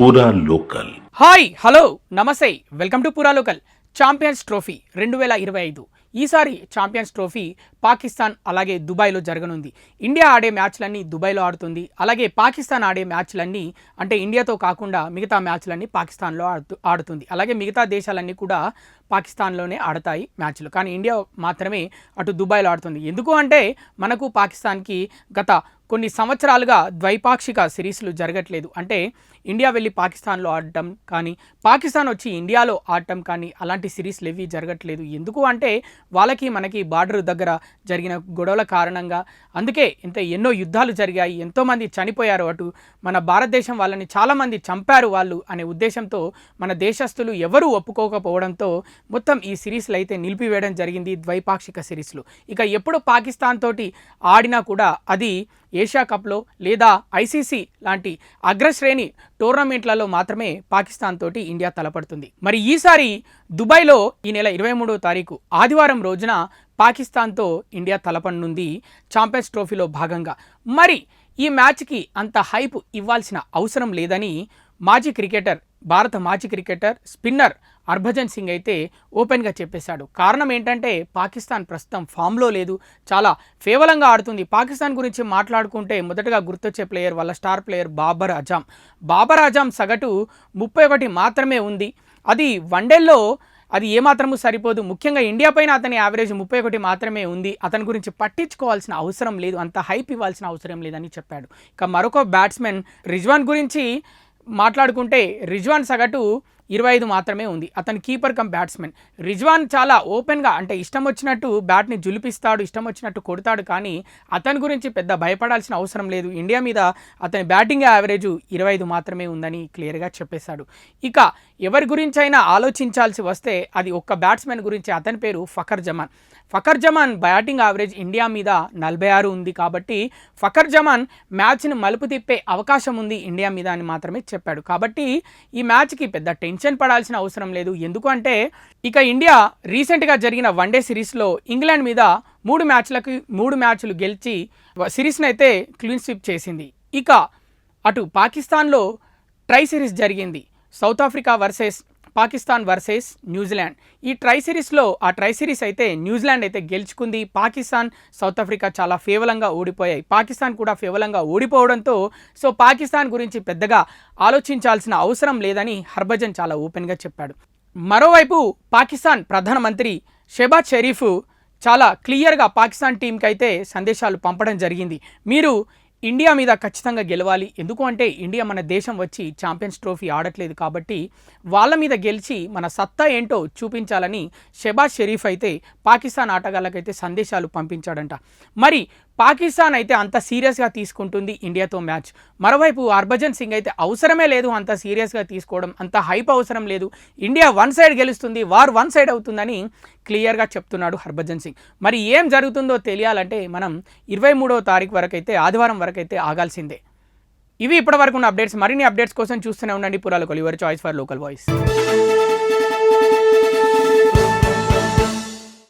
పూరా local. Hi hello నమస్తే, welcome to పూరా లోకల్. ఛాంపియన్స్ ట్రోఫీ 2025 ఈసారి ఛాంపియన్స్ ట్రోఫీ పాకిస్తాన్ అలాగే దుబాయ్లో జరగనుంది. ఇండియా ఆడే మ్యాచ్లన్నీ దుబాయ్లో ఆడుతుంది. అలాగే పాకిస్తాన్ ఆడే మ్యాచ్లన్నీ అంటే ఇండియాతో కాకుండా మిగతా మ్యాచ్లన్నీ పాకిస్తాన్లో ఆడుతుంది. అలాగే మిగతా దేశాలన్నీ కూడా పాకిస్తాన్లోనే ఆడతాయి మ్యాచ్లు, కానీ ఇండియా మాత్రమే అటు దుబాయ్లో ఆడుతుంది. ఎందుకు అంటే మనకు పాకిస్తాన్కి గత కొన్ని సంవత్సరాలుగా ద్వైపాక్షిక సిరీస్లు జరగట్లేదు. అంటే ఇండియా వెళ్ళి పాకిస్తాన్లో ఆడటం కానీ, పాకిస్తాన్ వచ్చి ఇండియాలో ఆడటం కానీ అలాంటి సిరీస్లు ఏవి జరగట్లేదు. ఎందుకు అంటే వాళ్ళకి మనకి బార్డర్ దగ్గర జరిగిన గొడవల కారణంగా, అందుకే ఎన్నో యుద్ధాలు జరిగాయి, ఎంతోమంది చనిపోయారు, అటు మన భారతదేశం వాళ్ళని చాలామంది చంపారు వాళ్ళు అనే ఉద్దేశంతో మన దేశస్తులు ఎవరూ ఒప్పుకోకపోవడంతో మొత్తం ఈ సిరీస్లు అయితే నిలిపివేయడం జరిగింది, ద్వైపాక్షిక సిరీస్లు. ఇక ఎప్పుడు పాకిస్తాన్ తోటి ఆడినా కూడా అది ఏషియా కప్లో లేదా ఐసీసీ లాంటి అగ్రశ్రేణి టోర్నమెంట్లలో మాత్రమే పాకిస్తాన్ తోటి ఇండియా తలపడుతుంది. మరి ఈసారి దుబాయ్లో ఈ నెల 23వ తారీఖు ఆదివారం రోజున పాకిస్తాన్తో ఇండియా తలపడనుంది ఛాంపియన్స్ ట్రోఫీలో భాగంగా. మరి ఈ మ్యాచ్కి అంత హైప్ ఇవ్వాల్సిన అవసరం లేదని భారత మాజీ క్రికెటర్ స్పిన్నర్ హర్భజన్ సింగ్ అయితే ఓపెన్గా చెప్పేశాడు. కారణం ఏంటంటే పాకిస్తాన్ ప్రస్తుతం ఫామ్లో లేదు, చాలా ఫేవలంగా ఆడుతుంది. పాకిస్తాన్ గురించి మాట్లాడుకుంటే మొదటగా గుర్తొచ్చే ప్లేయర్ వాళ్ళ స్టార్ ప్లేయర్ బాబర్ అజామ్ సగటు 31 మాత్రమే ఉంది. అది వన్డేల్లో అది ఏమాత్రము సరిపోదు. ముఖ్యంగా ఇండియా పైన అతని యావరేజ్ 31 మాత్రమే ఉంది. అతని గురించి పట్టించుకోవాల్సిన అవసరం లేదు, అంత హైప్ ఇవ్వాల్సిన అవసరం లేదని చెప్పాడు. ఇక మరొక బ్యాట్స్మెన్ రిజ్వాన్ గురించి మాట్లాడుకుంటే రిజ్వాన్ సగటు 25 మాత్రమే ఉంది. అతని కీపర్ కమ్ బ్యాట్స్మెన్. రిజ్వాన్ చాలా ఓపెన్గా అంటే ఇష్టం వచ్చినట్టు బ్యాట్ని జులిపిస్తాడు, ఇష్టం వచ్చినట్టు కొడతాడు, కానీ అతని గురించి పెద్ద భయపడాల్సిన అవసరం లేదు. ఇండియా మీద అతని బ్యాటింగ్ యావరేజ్ 25 మాత్రమే ఉందని క్లియర్గా చెప్పేశాడు. ఇక ఎవరి గురించి అయినా ఆలోచించాల్సి వస్తే అది ఒక్క బ్యాట్స్మెన్ గురించి, అతని పేరు Fakhar Zaman batting average India మీద 46 ఉంది. కాబట్టి ఫకర్ జమాన్ మ్యాచ్ని మలుపు తిప్పే అవకాశం ఉంది ఇండియా మీద అని మాత్రమే చెప్పాడు. కాబట్టి ఈ మ్యాచ్కి పెద్ద టెన్షన్ పడాల్సిన అవసరం లేదు. ఎందుకు అంటే ఇక ఇండియా రీసెంట్గా జరిగిన వన్డే సిరీస్లో ఇంగ్లాండ్ మీద 3 మ్యాచ్లు గెలిచి సిరీస్ని అయితే క్లీన్ స్వీప్ చేసింది. ఇక అటు పాకిస్తాన్లో ట్రై సిరీస్ జరిగింది, south Africa versus Pakistan versus New Zealand. ఈ ట్రై సిరీస్ అయితే న్యూజిలాండ్ అయితే గెలుచుకుంది. పాకిస్తాన్ సౌత్ ఆఫ్రికా చాలా ఫేవలంగా ఓడిపోయాయి. పాకిస్తాన్ కూడా ఫేవలంగా ఓడిపోవడంతో పాకిస్తాన్ గురించి పెద్దగా ఆలోచించాల్సిన అవసరం లేదని హర్భజన్ చాలా ఓపెన్గా చెప్పాడు. మరోవైపు పాకిస్తాన్ ప్రధానమంత్రి షెహబాజ్ షరీఫ్ చాలా క్లియర్గా పాకిస్తాన్ టీంకి అయితే సందేశాలు పంపడం జరిగింది. మీరు ఇండియా మీద ఖచ్చితంగా గెలవాలి, ఎందుకు అంటే ఇండియా మన దేశం వచ్చి ఛాంపియన్స్ ట్రోఫీ ఆడట్లేదు, కాబట్టి వాళ్ళ మీద గెలిచి మన సత్తా ఏంటో చూపించాలని షెహబాజ్ షరీఫ్ అయితే పాకిస్తాన్ ఆటగాళ్ళకైతే సందేశాలు పంపించాడంట. మరి పాకిస్తాన్ అయితే అంత సీరియస్గా తీసుకుంటుంది ఇండియాతో మ్యాచ్. మరోవైపు హర్భజన్ సింగ్ అయితే అవసరమే లేదు అంత సీరియస్గా తీసుకోవడం, అంత హైప్ అవసరం లేదు, ఇండియా వన్ సైడ్ గెలుస్తుంది, వార్ వన్ సైడ్ అవుతుందని క్లియర్గా చెప్తున్నాడు హర్భజన్ సింగ్. మరి ఏం జరుగుతుందో తెలియాలంటే మనం 23వ తారీఖు వరకైతే, ఆదివారం వరకైతే ఆగాల్సిందే. ఇవి ఇప్పటివరకు ఉన్న అప్డేట్స్. మరిన్ని అప్డేట్స్ కోసం చూస్తూనే ఉండండి పూరా local, your choice for local voice.